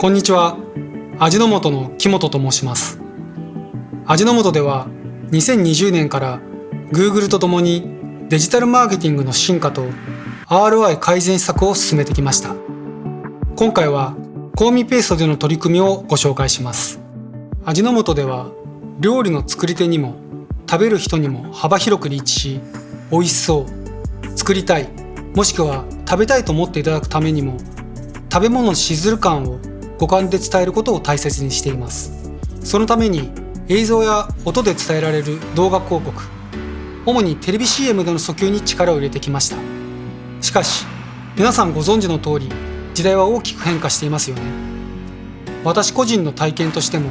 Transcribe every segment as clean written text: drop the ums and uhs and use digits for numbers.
こんにちは。味の素の木本と申します。味の素では2020年から Google とともにデジタルマーケティングの進化と ROI 改善施策を進めてきました。今回はコーミペーストでの取り組みをご紹介します。味の素では料理の作り手にも食べる人にも幅広くリーチし、美味しそう、作りたい、もしくは食べたいと思っていただくためにも食べ物のシズル感を五感で伝えることを大切にしています。そのために映像や音で伝えられる動画広告、主にテレビ CM での訴求に力を入れてきました。しかし皆さんご存知の通り、時代は大きく変化していますよね。私個人の体験としても、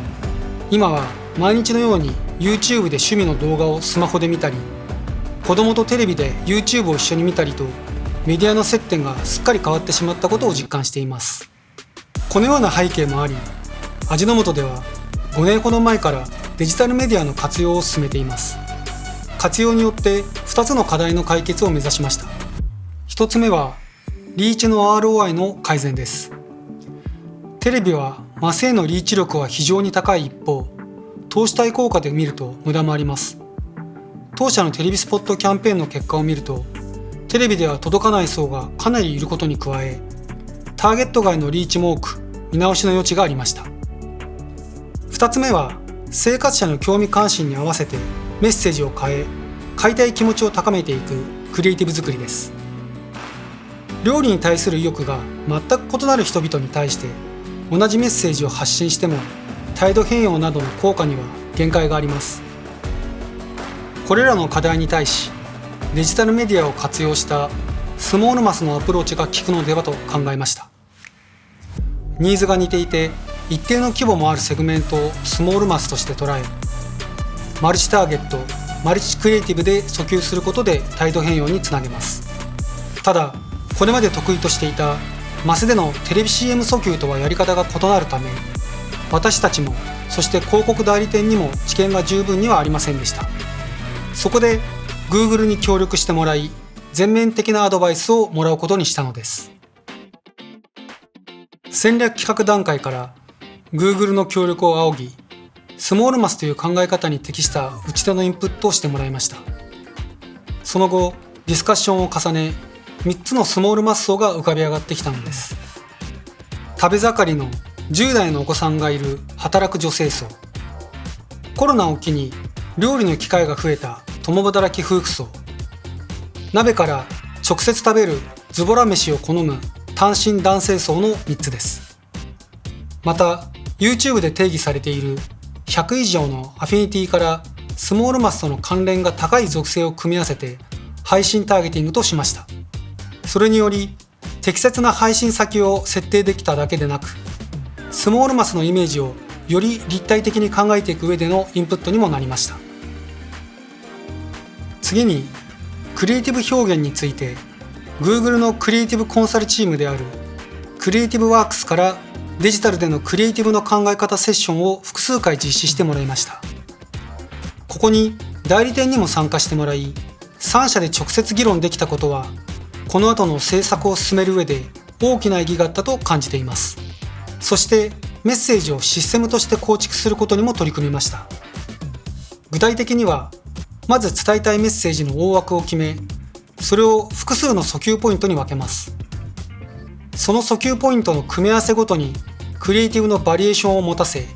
今は毎日のように YouTube で趣味の動画をスマホで見たり、子供とテレビで YouTube を一緒に見たりと、メディアの接点がすっかり変わってしまったことを実感しています。このような背景もあり、味の素では5年ほど前からデジタルメディアの活用を進めています。活用によって2つの課題の解決を目指しました。1つ目はリーチの ROI の改善です。テレビはマスへのリーチ力は非常に高い一方、投資対効果で見ると無駄もあります。当社のテレビスポットキャンペーンの結果を見ると、テレビでは届かない層がかなりいることに加え、ターゲット外のリーチも多く、見直しの余地がありました。2つ目は生活者の興味関心に合わせてメッセージを変え、買いたい気持ちを高めていくクリエイティブ作りです。料理に対する意欲が全く異なる人々に対して同じメッセージを発信しても、態度変容などの効果には限界があります。これらの課題に対し、デジタルメディアを活用したスモールマスのアプローチが効くのではと考えました。ニーズが似ていて一定の規模もあるセグメントをスモールマスとして捉え、マルチターゲット、マルチクリエイティブで訴求することで態度変容につなげます。ただ、これまで得意としていたマスでのテレビ CM 訴求とはやり方が異なるため、私たちもそして広告代理店にも知見が十分にはありませんでした。そこで Google に協力してもらい、全面的なアドバイスをもらうことにしたのです。戦略企画段階から Google の協力を仰ぎ、スモールマスという考え方に適した打ち手のインプットをしてもらいました。その後、ディスカッションを重ね、3つのスモールマス層が浮かび上がってきたのです。食べ盛りの10代のお子さんがいる働く女性層、コロナを機に料理の機会が増えた共働き夫婦層、鍋から直接食べるズボラ飯を好む単身男性層の3つです。また YouTube で定義されている100以上のアフィニティからスモールマスとの関連が高い属性を組み合わせて配信ターゲティングとしました。それにより適切な配信先を設定できただけでなく、スモールマスのイメージをより立体的に考えていく上でのインプットにもなりました。次にクリエイティブ表現について Google のクリエイティブコンサルチームであるクリエイティブワークスからデジタルでのクリエイティブの考え方セッションを複数回実施してもらいました。ここに代理店にも参加してもらい、3社で直接議論できたことは、この後の制作を進める上で大きな意義があったと感じています。そしてメッセージをシステムとして構築することにも取り組みました。具体的には、まず伝えたいメッセージの大枠を決め、それを複数の訴求ポイントに分けます。その訴求ポイントの組み合わせごとにクリエイティブのバリエーションを持たせ、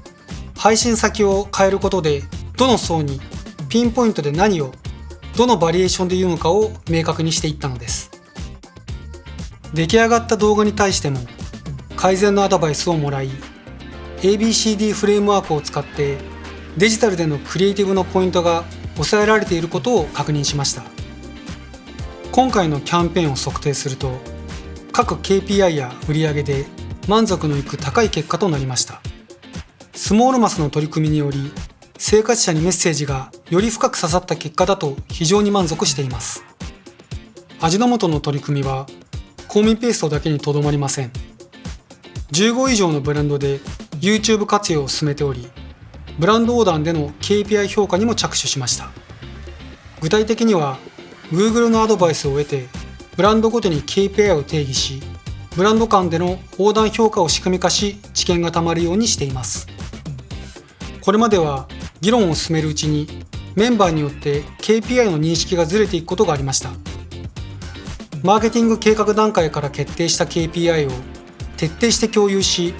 配信先を変えることでどの層にピンポイントで何をどのバリエーションで言うのかを明確にしていったのです。出来上がった動画に対しても改善のアドバイスをもらい、 ABCD フレームワークを使ってデジタルでのクリエイティブのポイントが抑えられていることを確認しました。今回のキャンペーンを測定すると、各 KPI や売上で満足のいく高い結果となりました。スモールマスの取り組みにより、生活者にメッセージがより深く刺さった結果だと非常に満足しています。味の素の取り組みはコーミペーストだけにとどまりません。15以上のブランドで YouTube 活用を進めており、ブランド横断での KPI 評価にも着手しました。具体的には Google のアドバイスを得てブランドごとに KPI を定義し、ブランド間での横断評価を仕組み化し、知見がたまるようにしています。これまでは議論を進めるうちにメンバーによって KPI の認識がずれていくことがありました。マーケティング計画段階から決定した KPI を徹底して共有し、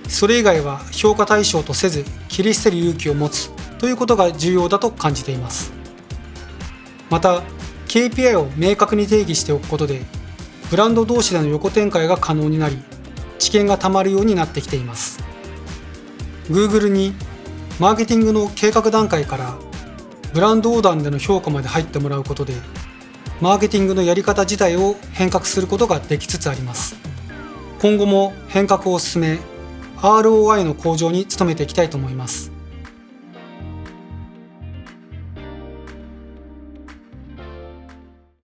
それ以外は評価対象とせず切り捨てる勇気を持つということが重要だと感じています。また KPI を明確に定義しておくことでブランド同士での横展開が可能になり、知見がたまるようになってきています。 Google にマーケティングの計画段階からブランド横断での評価まで入ってもらうことで、マーケティングのやり方自体を変革することができつつあります。今後も変革を進め、ROI の向上に努めていきたいと思います。